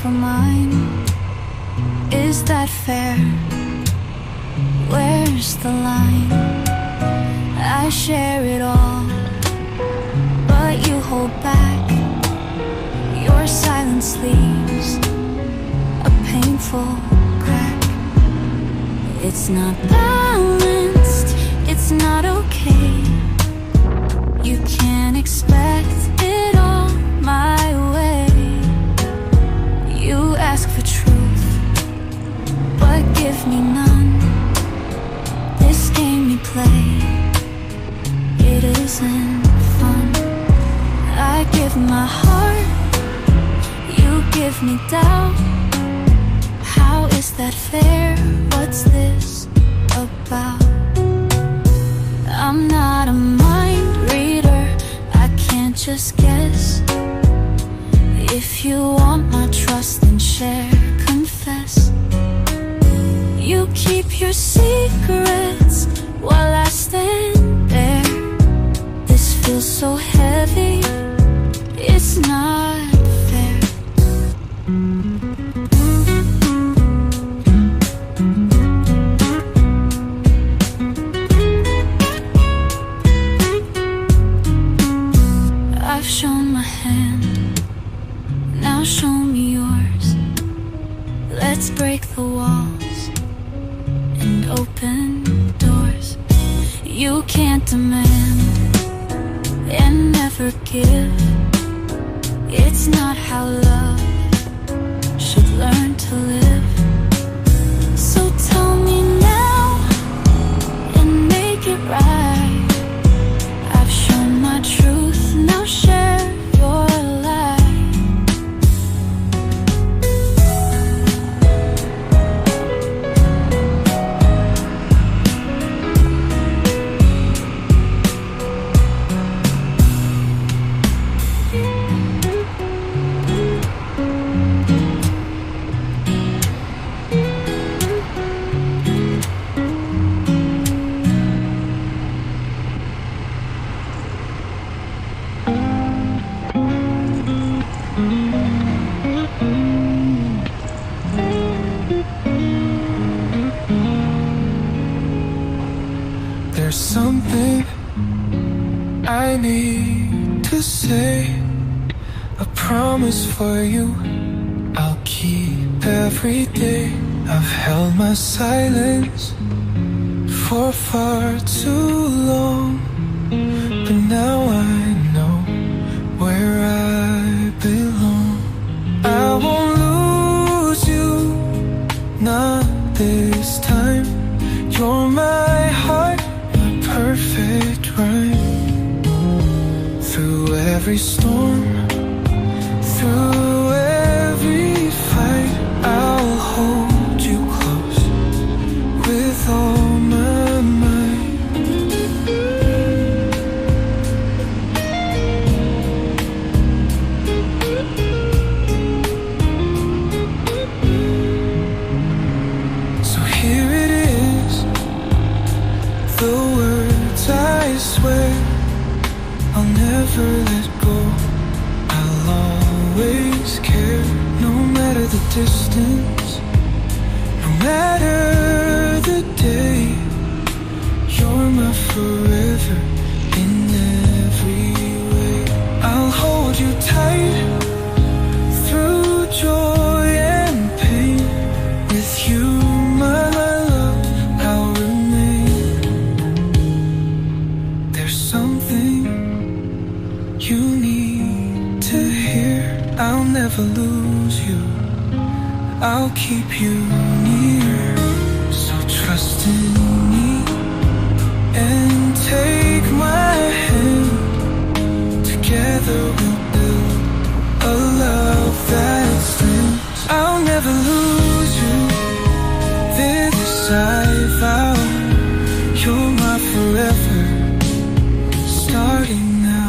for mine. Is that fair? Where's the line? I share it all, but you hold back. Your silence leaves a painful crack. It's not balanced, it's not okay. You can't expect it all my way. You ask for truth, but give me none. This game you play, it isn't fun. I give my heart, you give me doubt. How is that fair? What's this about? I'm not a mind reader, I can't just guess. If you want my trust, then share, confess. You keep your secrets while I stand there. This feels so heavy, it's not fair. I've shown my hand, now show me yours. Let's break the walls and open doors. You can't demand and never give. It's not how love should learn to live. So tell me now and make it right. I've shown my truth, now share your light. There's something I need to say, a promise for you I'll keep every day. I've held my silence for far too long, but now I know where I belong. I won't lose you, not this time. You're my heart, perfect rhyme. Through every storm, through every fight, I'll hold you close with all my might. So here it is, the words I swear I'll never let go. I'll always care, no matter the distance, no matter the day. You're my forever in every way. I'll hold you tight through joy and pain. With you, my love, I'll remain. There's something you need to hear. I'll never lose you, I'll keep you near. So trust in me and take my hand. Together we'll build a love that stands. I'll never lose you, this I vow. You're my forever, starting now.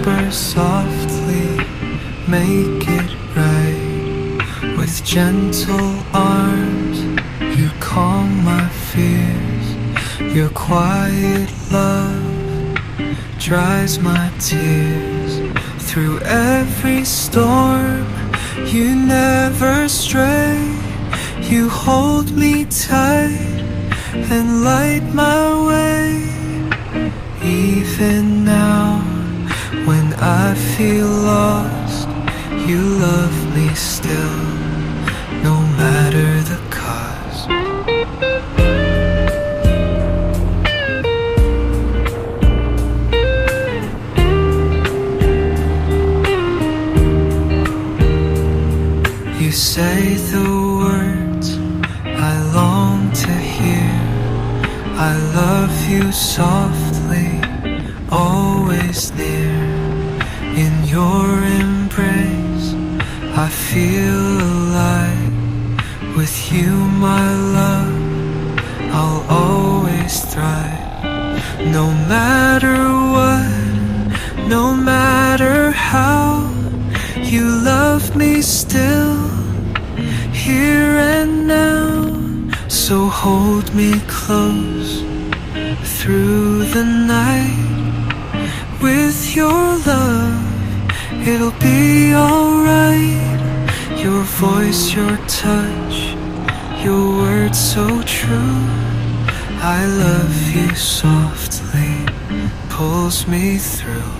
whisper softly, make it right. With gentle arms, you calm my fears. Your quiet love dries my tears. Through every storm, you never stray. You hold me tight and light my way. Even now, when I feel lost, you love me still, no matter the cost. You say the words I long to hear. I love you softly, always near. In your embrace, I feel alive. With you, my love, I'll always thrive. No matter what, no matter how, you love me still, here and now. So hold me close through the night. With your love, it'll be alright. Your voice, your touch, your words so true. I love you softly, pulls me through.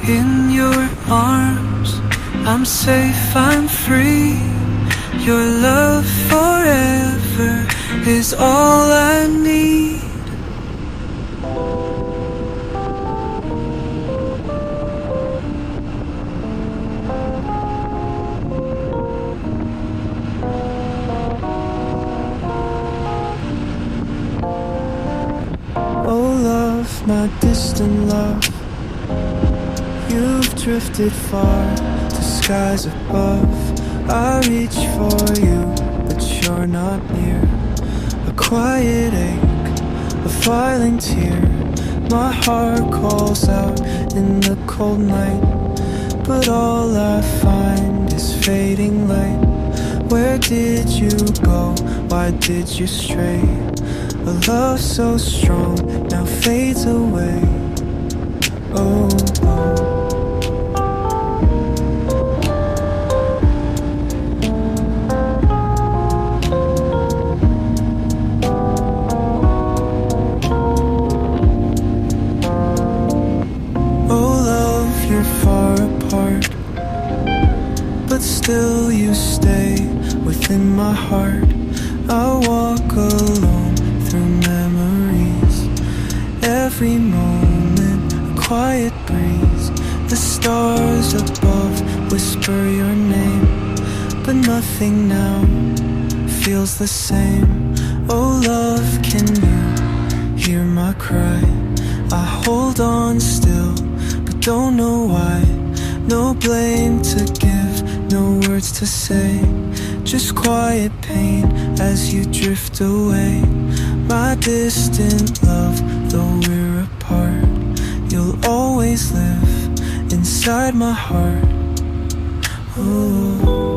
In your arms, I'm safe, I'm free. Your love forever is all I need. Oh love, my distant love, you've drifted far to skies above. I reach for you, but you're not near. A quiet ache, a filing tear. My heart calls out in the cold night, but all I find is fading light. Where did you go? Why did you stray? A love so strong now fades away. Oh, oh. But still you stay within my heart. I walk alone through memories. Every moment a quiet breeze. The stars above whisper your name, but nothing now feels the same. Oh love, can you hear my cry? I hold on still, but don't know why. No blame to give, no words to say, just quiet pain as you drift away. My distant love, though we're apart, you'll always live inside my heart. Ooh.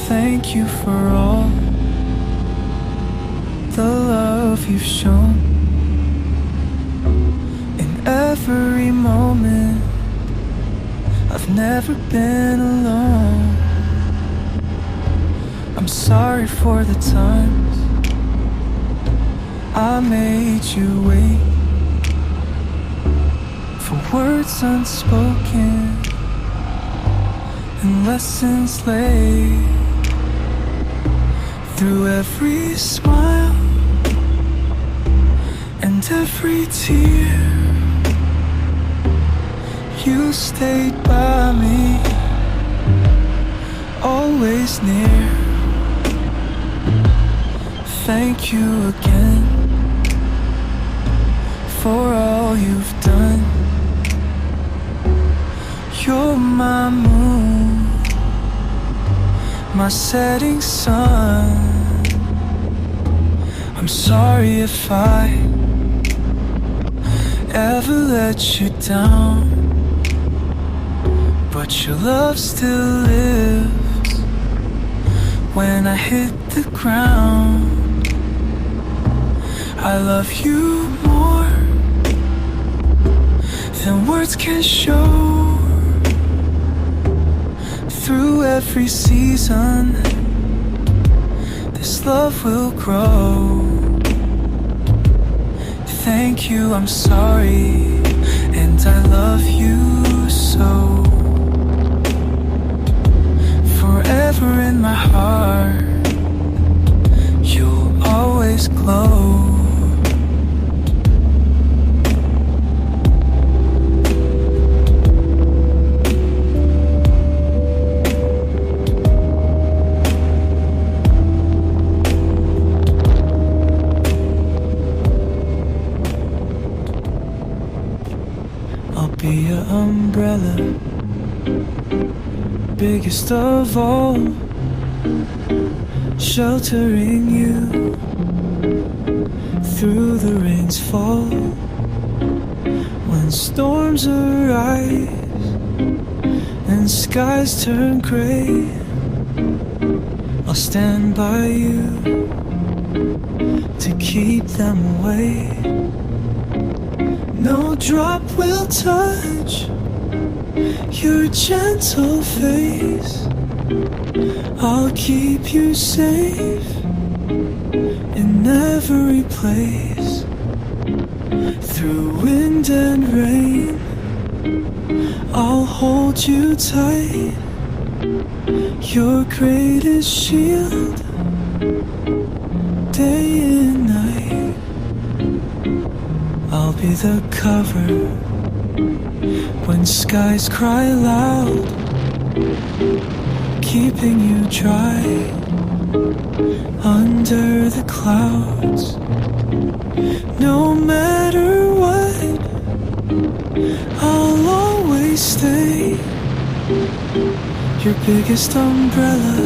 Thank you for all the love you've shown. In every moment, I've never been alone. I'm sorry for the times I made you wait, for words unspoken and lessons laid. Through every smile and every tear, you stayed by me, always near. Thank you again for all you've done. You're my moon, my setting sun. I'm sorry if I ever let you down, but your love still lives when I hit the ground. I love you more than words can show. Through every season, this love will grow. Thank you, I'm sorry, and I love you so. Forever in my heart, you'll always glow. I'll be your umbrella, biggest of all, sheltering you through the rain's fall. When storms arise and skies turn gray, I'll stand by you to keep them away. No drop will touch your gentle face. I'll keep you safe in every place. Through wind and rain, I'll hold you tight, your greatest shield, day and night. I'll be the cover when skies cry loud, keeping you dry under the clouds. No matter what, I'll always stay your biggest umbrella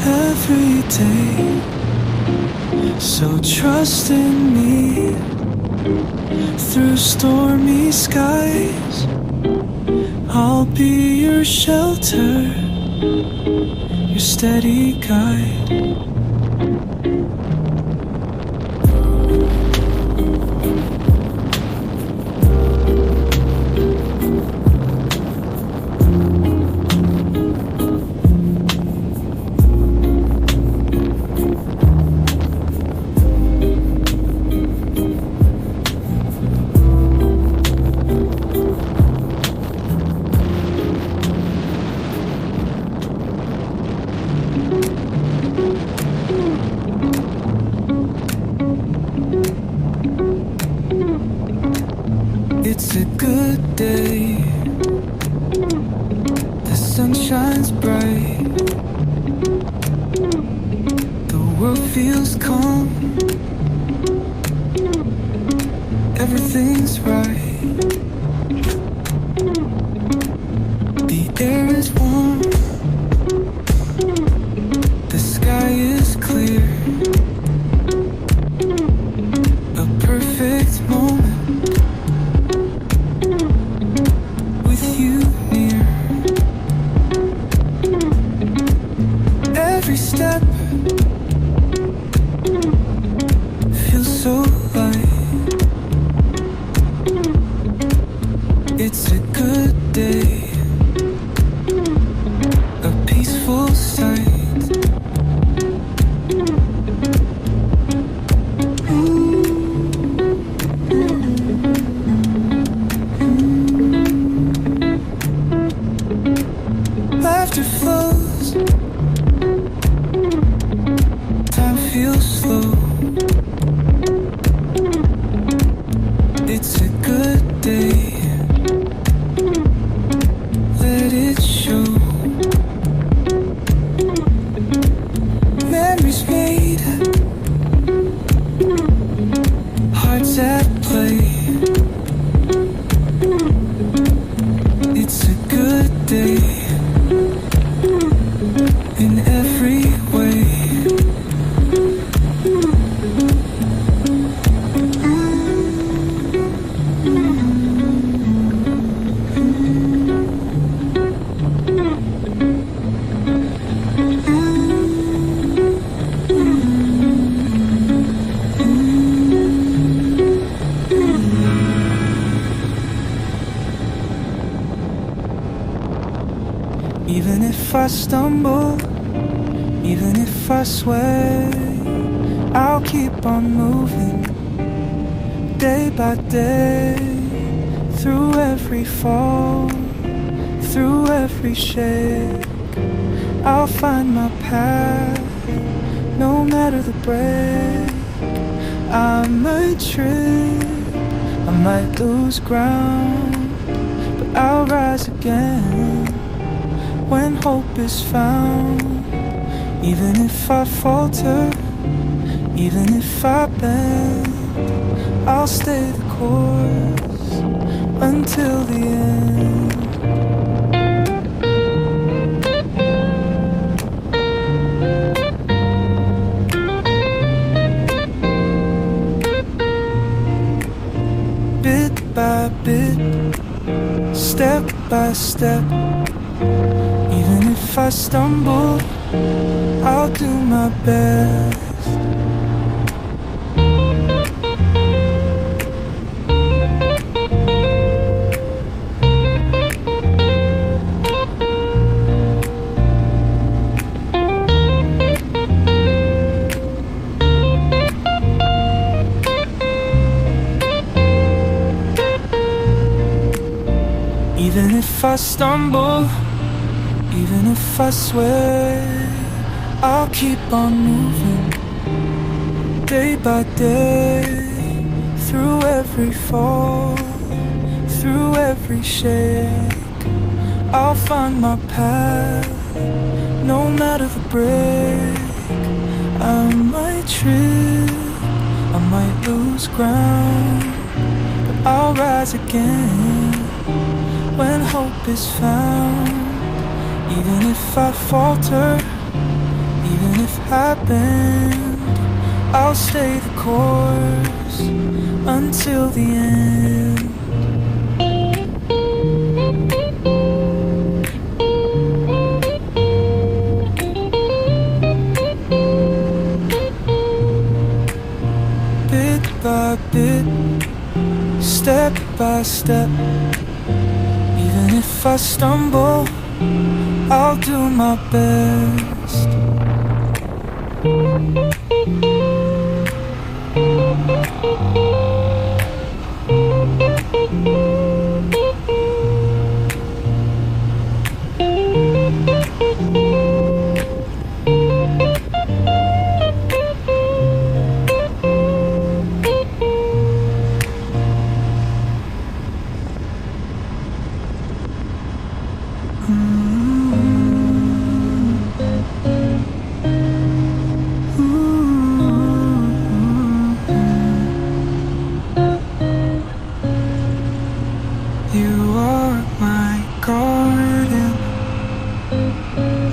every day. So trust in me through stormy skies. I'll be your shelter, your steady guide. It's a good day, the sun shines bright, the world feels calm, everything's right. The air is warm, the sky is clear, a perfect moment with you near. Every step feels so light. It's a good day, a peaceful sight. stumble, even if I swear, I'll keep on moving, day by day, through every fall, through every shake. I'll find my path, no matter the break. I might trip, I might lose ground, but I'll rise again when hope is found. Even if I falter, even if I bend, I'll stay the course until the end. Bit by bit, step by step, even if I stumble, I'll do my best. Even if I stumble, even if I swear, I'll keep on moving, day by day, through every fall, through every shake. I'll find my path, no matter the break. I might trip, I might lose ground, but I'll rise again when hope is found. Even if I falter, even if I bend, I'll stay the course until the end. Bit by bit, step by step, even if I stumble, I'll do my best. You are my garden,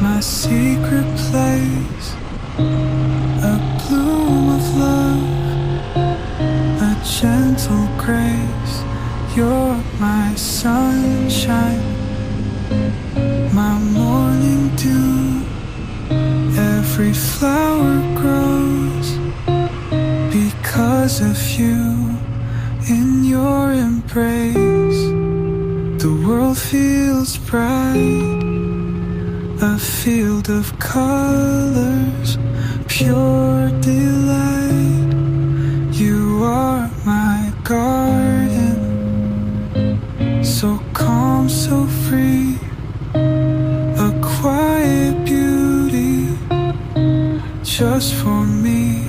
my secret place, a bloom of love, a gentle grace. You're my sunshine, my morning dew. Every flower grows because of you. In your embrace, the world feels bright, a field of colors, pure delight. You are my garden, so calm, so free, a quiet beauty, just for me,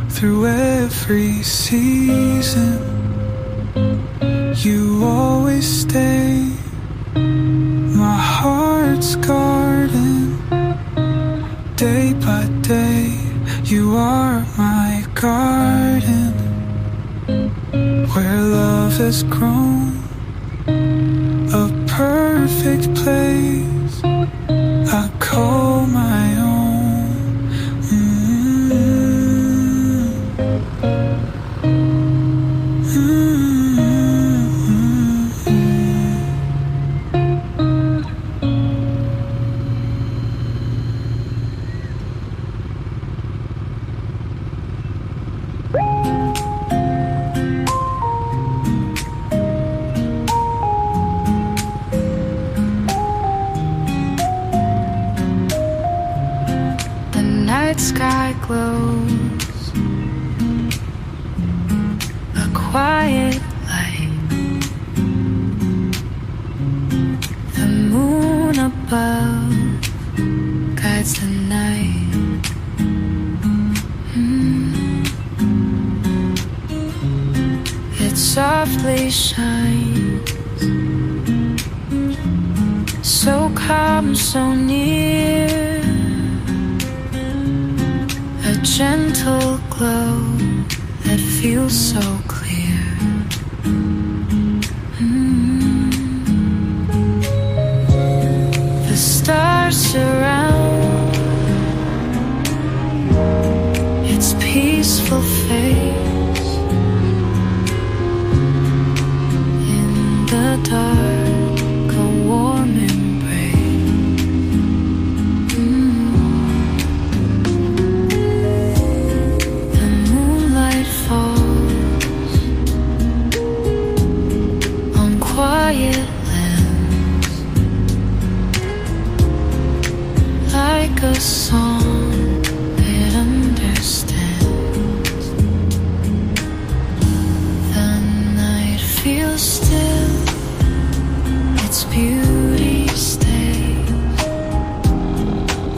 through every season. You always stay, my heart's garden, day by day. You are my garden, where love has grown, a perfect place I call my own. night sky glows, a quiet light. The moon above guides the night. It softly shines, so calm, so near. A gentle glow that feels so clear. The stars surround its peaceful face. In the dark, a warm embrace. The moonlight falls on quiet lands, like a song it understands. The night feels still, its beauty stays.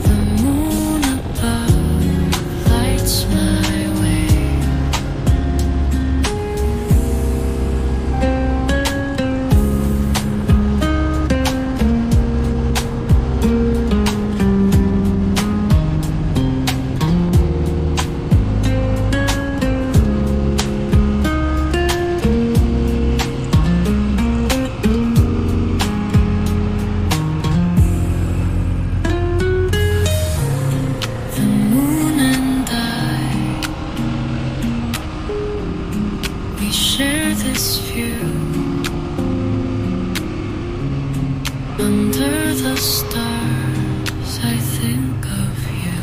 The moon above lights my way. The moon and I, we share this view. Under the stars, I think of you.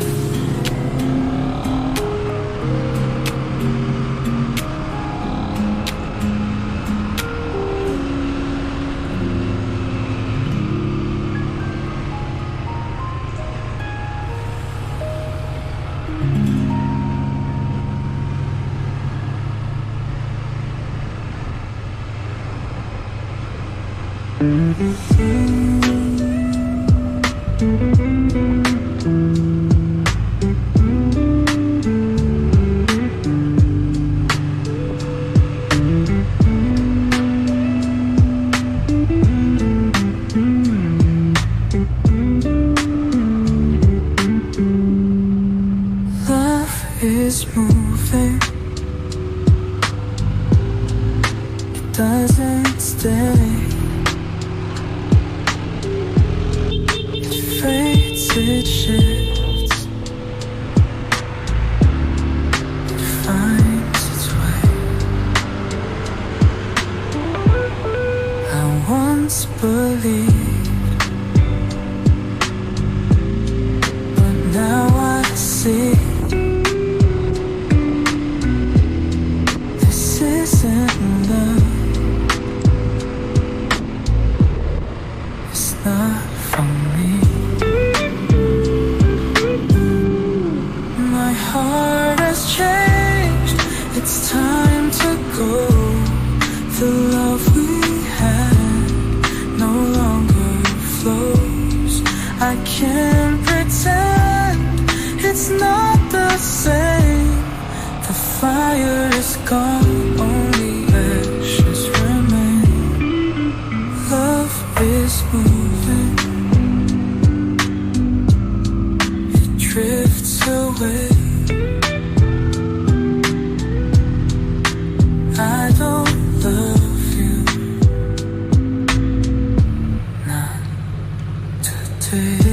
Love is moving, it doesn't stay. It fades, it shifts, it finds its way. I once believed, but now I see. This isn't love, it's not for me. My heart has changed, it's time to go. The love we had no longer flows. I can't pretend it's not the same. The fire is gone, only ashes remain. Love is moving, it drifts away. I don't love you, not today.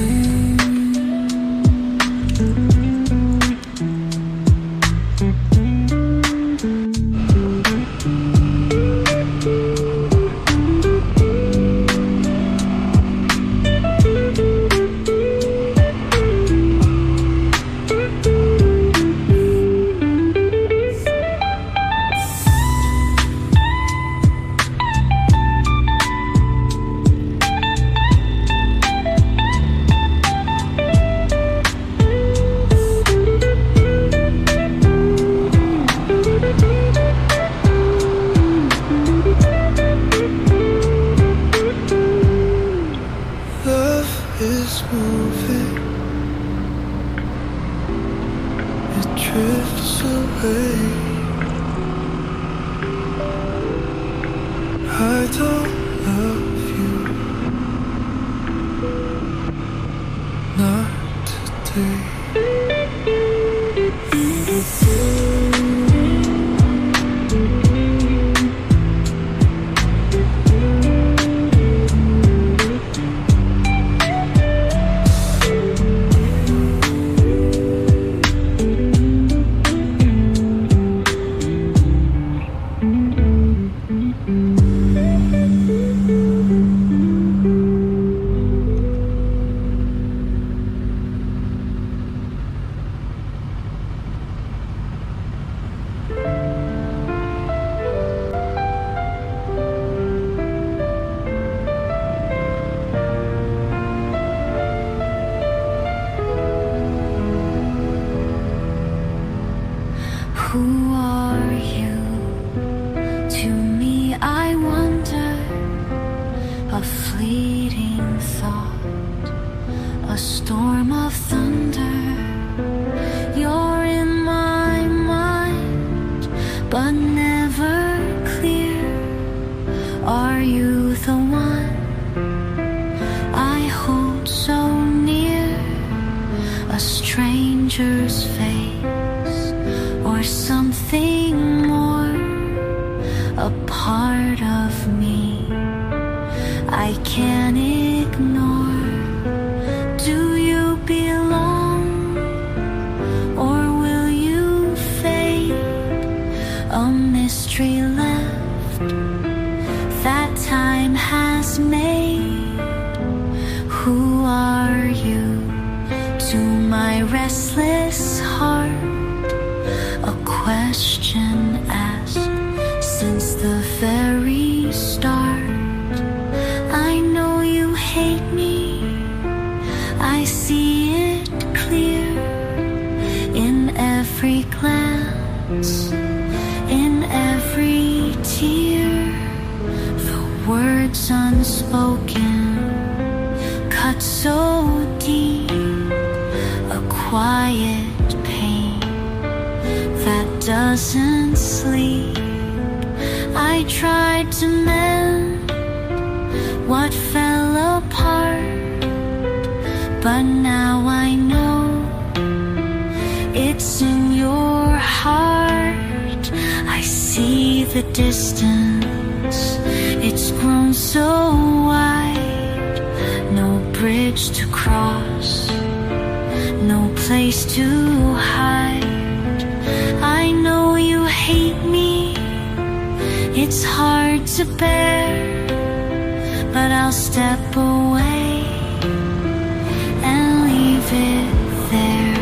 drifts away. I don't love you, not today. Who are you? To me, I wonder. A fleeting thought, a storm of thunder. You're in my mind, but never clear. Are you the one I hold so near? A stranger's face, or something more, a part of me I can't ignore. Do you belong, or will you fade? A mystery left that time has made. Who are you to my restless heart? A question asked since the very start. I know you hate me, I see it clear in every glance, in every tear. The words unspoken cut so deep, a quiet pain that doesn't sleep. I tried to mend what fell apart, but now I know it's in your heart. I see the distance, it's grown so wide. No bridge to cross, no place to hide. I know you hate me, it's hard to bear, but I'll step away and leave it there.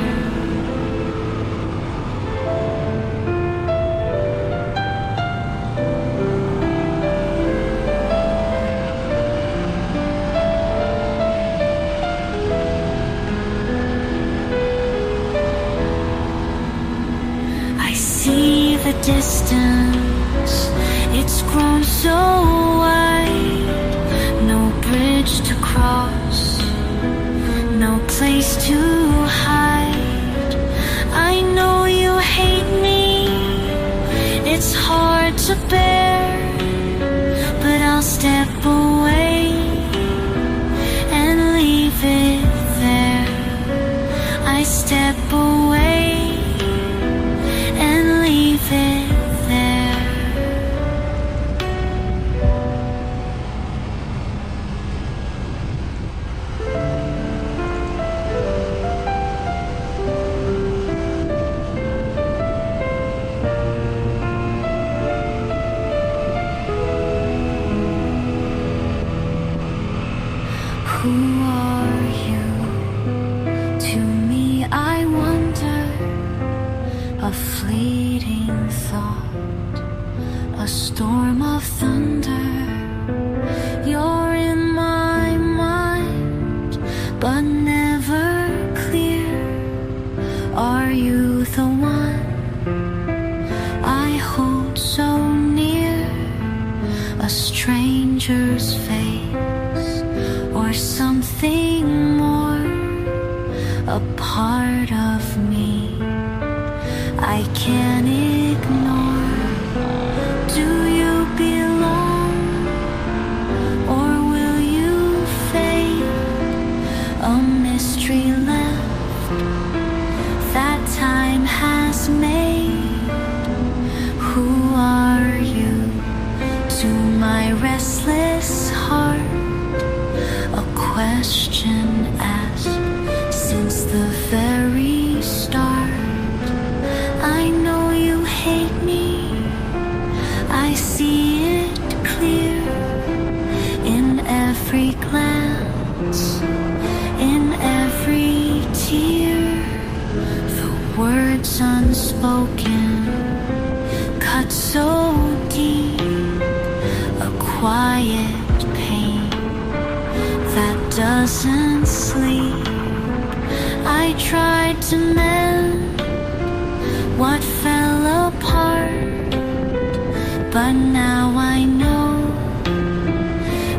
I see the distance, it's grown so wide. No bridge to cross, no place to hide. I know you hate me, it's hard to bear, but I'll step away and leave it there. I step away and leave it there. Who are you? To me, I wonder. A fleeting thought, a storm of thunder. You're in my mind, but never clear. Are you the one I hold so near? A stranger's face, or something more, a part of me I can't ignore. Do you belong, or will you fade? A mystery left that time has made. Who are you to my restless heart? A question asked since the very start. I know you hate me, I see it clear in every glance, in every tear. The words unspoken cut so deep, a quiet pain that doesn't sleep. I tried to mend what fell apart, but now I know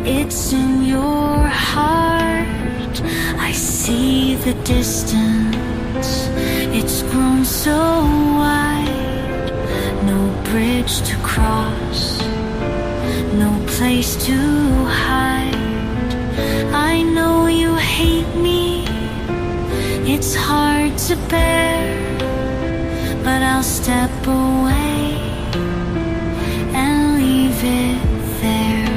it's in your heart. I see the distance, it's grown so wide. No bridge to cross, no place to hide. I know you hate me, it's hard to bear, but I'll step away and leave it there.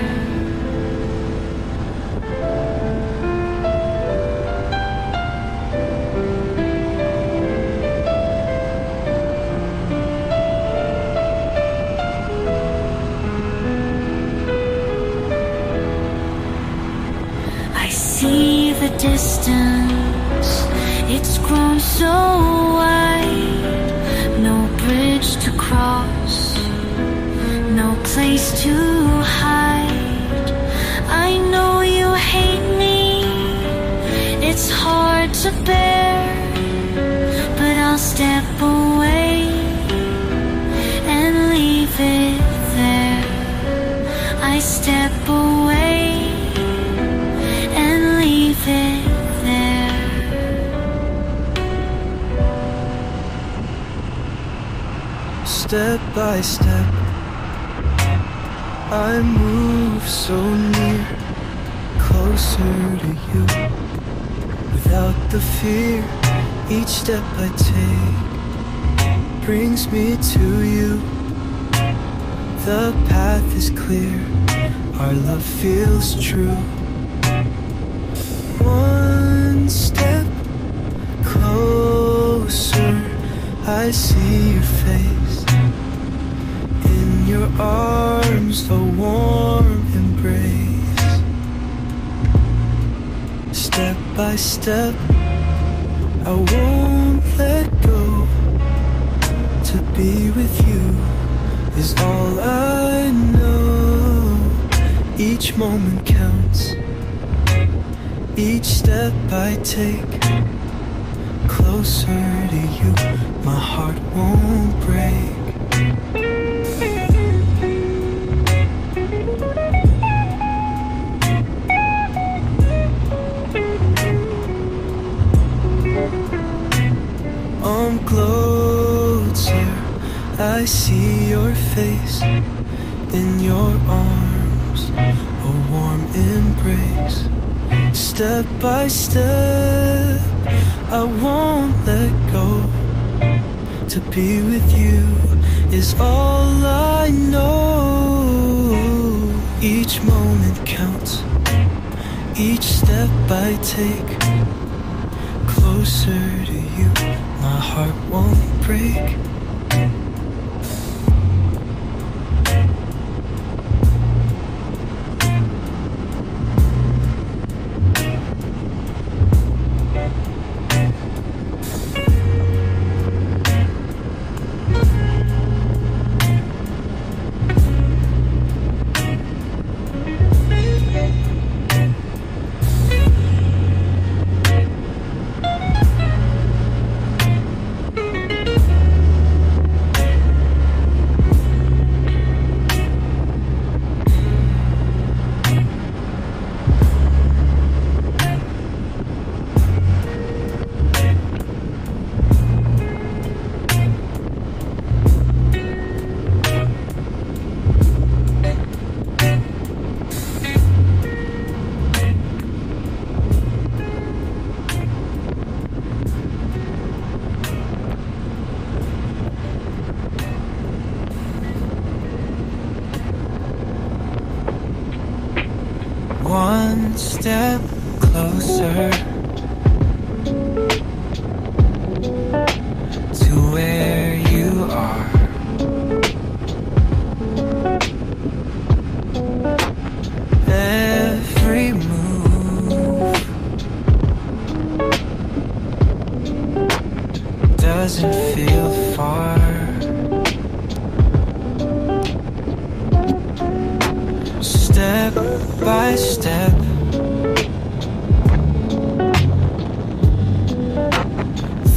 I see the distance, it's grown so wide. No bridge to cross, no place to hide. I know you hate me, it's hard to bear, but I'll step away and leave it there. I step away and leave it there. Step by step, I move so near, closer to you. Without the fear, each step I take brings me to you. The path is clear, our love feels true. One step closer, I see your face. In your arms, a warm embrace. Step by step, I won't let go. To be with you is all I know. Each moment counts, each step I take closer to you, my heart won't break. I'm closer, I see your face. In your arms, a warm embrace. Step by step, I won't let go. To be with you is all I know. Each moment counts, each step I take closer to you, my heart won't break. step closer to where you are. Every move doesn't feel far. Step by step,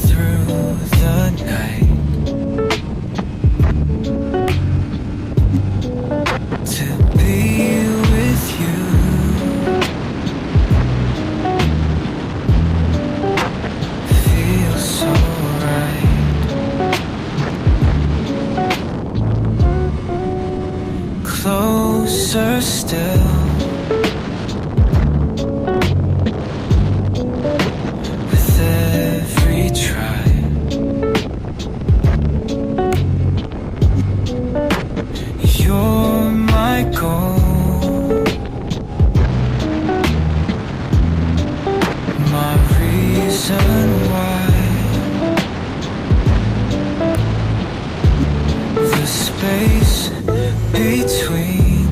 through the night, to be with you. Feels so right. Closer still, with every try. You're my goal, my reason why. The space between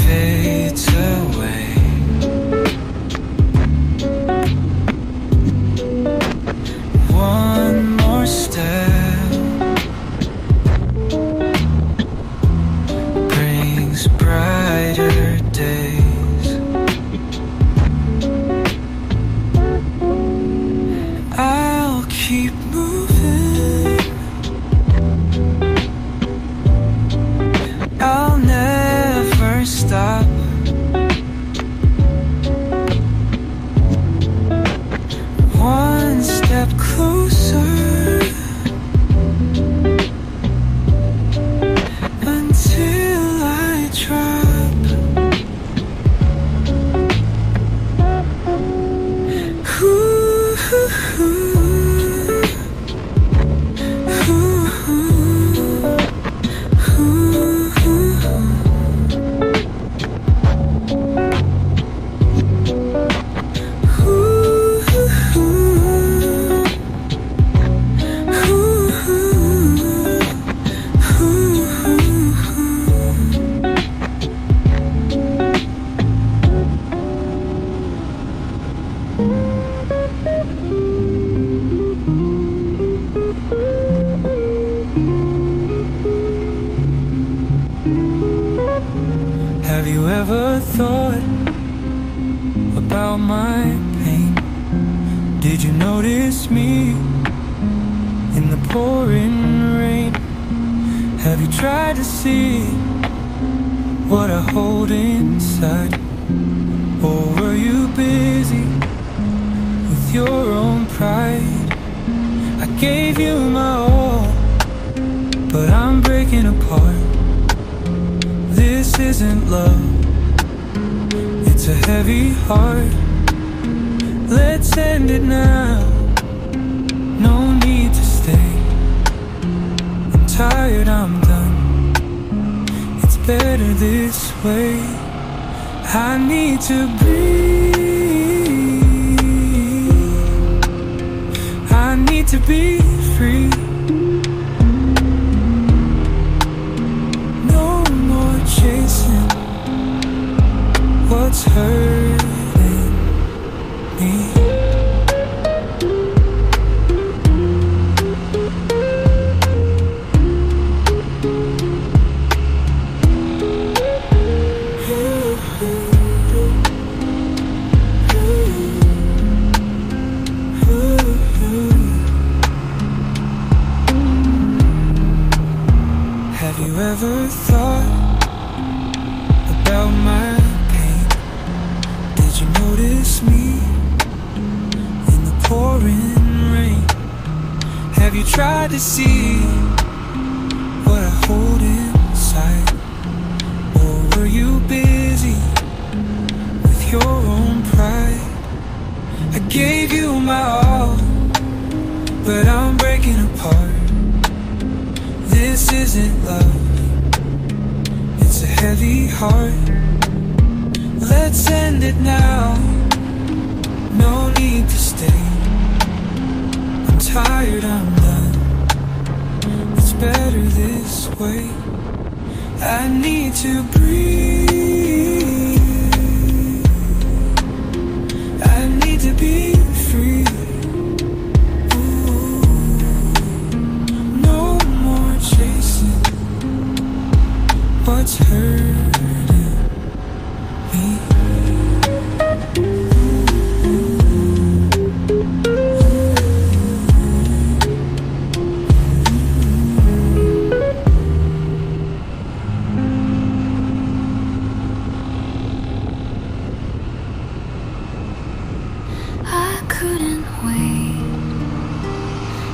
fades away. One more step brings brighter days. I'll keep moving, I'll never stop. One step closer until I drop. Ooh, ooh, Have you ever thought about my pain? Did you notice me in the pouring rain? Have you tried to see what I hold inside? Or were you busy with your own pride? I gave you my all, but I'm breaking apart. This isn't love, it's a heavy heart. Let's end it now, no need to stay. I'm tired, I'm done, it's better this way. I need to breathe, I need to be free. Chasing what's hurting me. Have you ever thought about my pain? Did you notice me in the pouring rain? Have you tried to see what I hold inside? Or were you busy with your own pride? I gave you my all, but I'm breaking apart. This isn't love, It's a heavy heart. Let's end it now. No need to stay. I'm tired, I'm done. It's better this way. I need to breathe. I need to be free. Ooh. No more chasing what's hurting me. I couldn't wait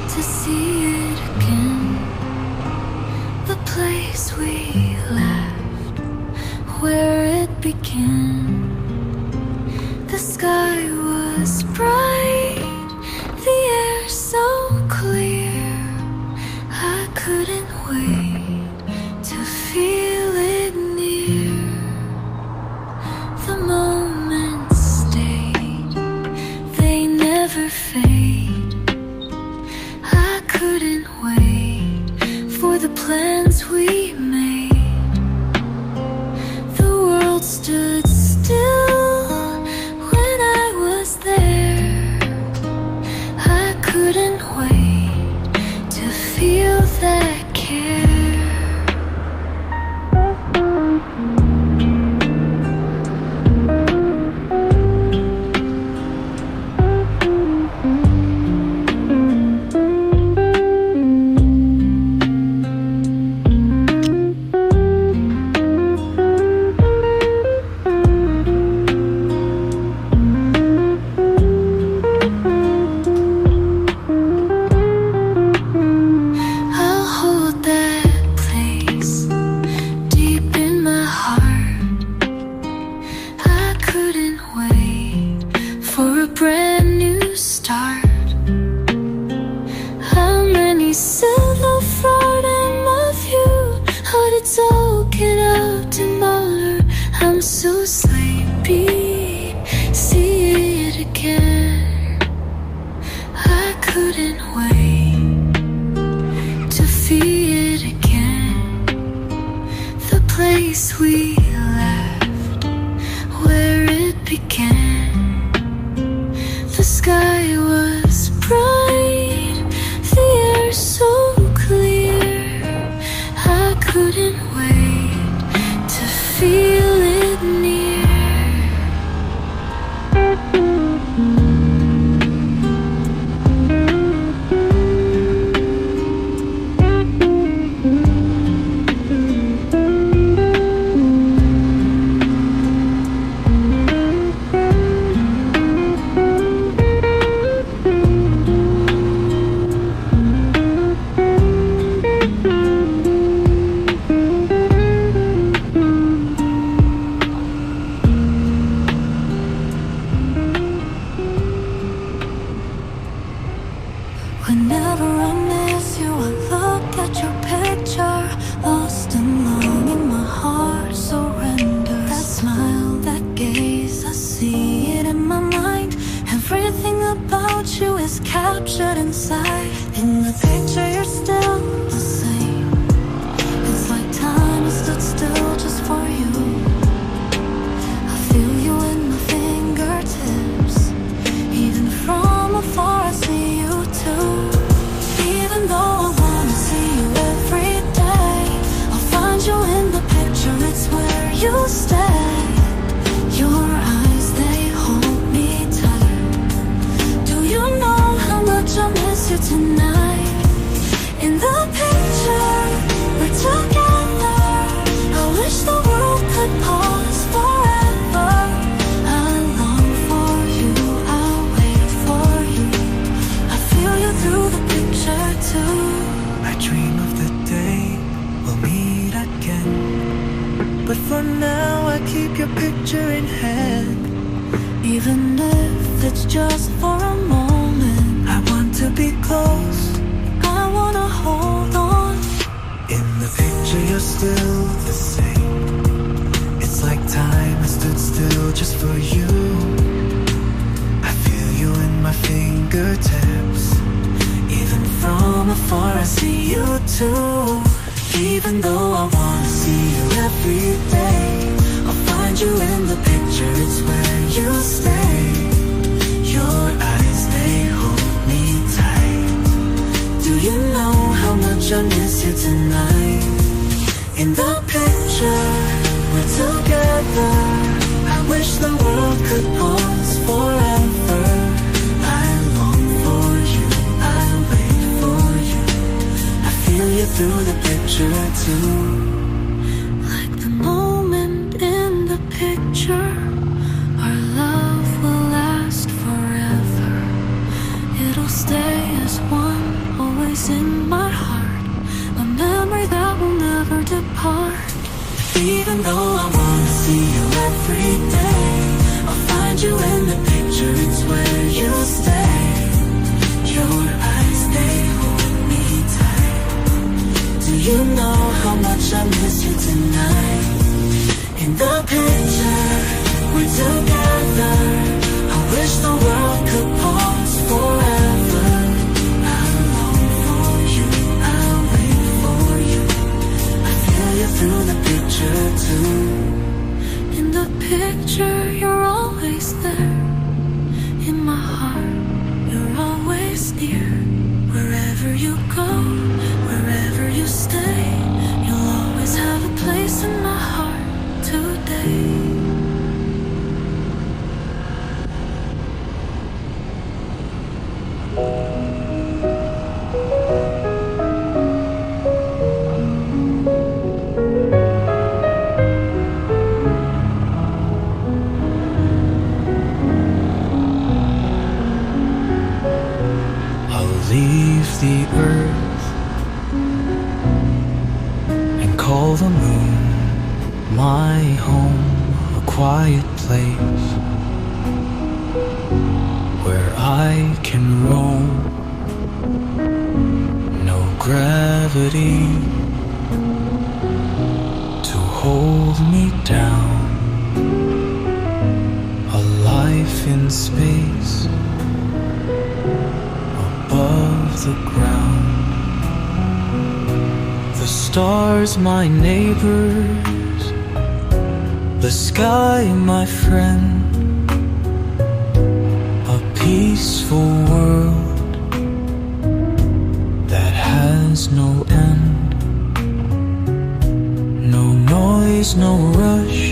to see it again. The place we left, where it began. The sky was bright, the air so clear. I couldn't wait to feel it near. The moments stayed, they never fade. I couldn't wait for the plans we made. The world stood still when I was there. I couldn't wait to feel that care. I'll hold that place deep in my heart. I couldn't wait for a brand new start. How many said the front of you? How it's all get out tomorrow. I'm so sleepy. See it again. I couldn't wait to feel it again. The place we left, where it began. The sky was bright, the air so clear. I couldn't wait to feel it near. Whenever I miss you, I look at your picture, lost and longing, my heart surrenders. That smile, that gaze, I see it in my mind. Everything about you is captured inside. In the picture, you're still the same. It's like time has stood still just for you. I feel you in my fingertips. Even from afar, I see you too. Even though I wanna see you every day, I'll find you in the picture, it's where you stay. Your eyes, they hold me tight. Do you know how much I miss you tonight? In the picture, we're together. I wish the world could pause forever. I long for you, I'll wait for you. I feel you through the picture too. I dream of the day we'll meet again, but for now I keep your picture in hand. Even if it's just for a moment, I want to be close. I wanna hold on. In the picture you're still the same. Feels like time has stood still just for you. I feel you in my fingertips. Even from afar I see you too. Even though I wanna see you every day, I'll find you in the picture, it's where you stay. Your eyes, they hold me tight. Do you know how much I miss you tonight? In the picture, we're together. I wish the world could pause forever. I long for you, I wait for you. I feel you through the picture too. Like the moment in the picture, our love will last forever. It'll stay as one, always in my heart, a memory that will never depart. Even though I wanna see you every day, I'll find you in the picture, it's where you stay. Your eyes, they hold me tight. Do you know how much I miss you tonight? In the picture, we're together. I wish the world could pause forever. I long for you, I wait for you. I feel you through the picture too. In the picture, you're always there. In my heart, you're always near. Wherever you go, wherever you stay, you'll always have a place in my heart today. Leave the earth and call the moon my home, a quiet place where I can roam. No gravity to hold me down. A life in space above the ground. The stars, my neighbors, the sky, my friend. A peaceful world that has no end. No noise, no rush,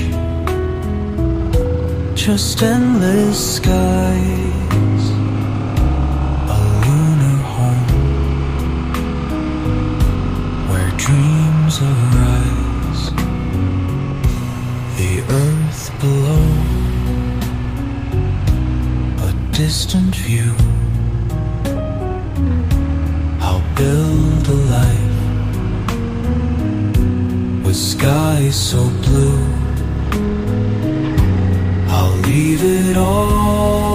just endless skies. Dreams arise, the earth below, a distant view. I'll build a life with skies so blue. I'll leave it all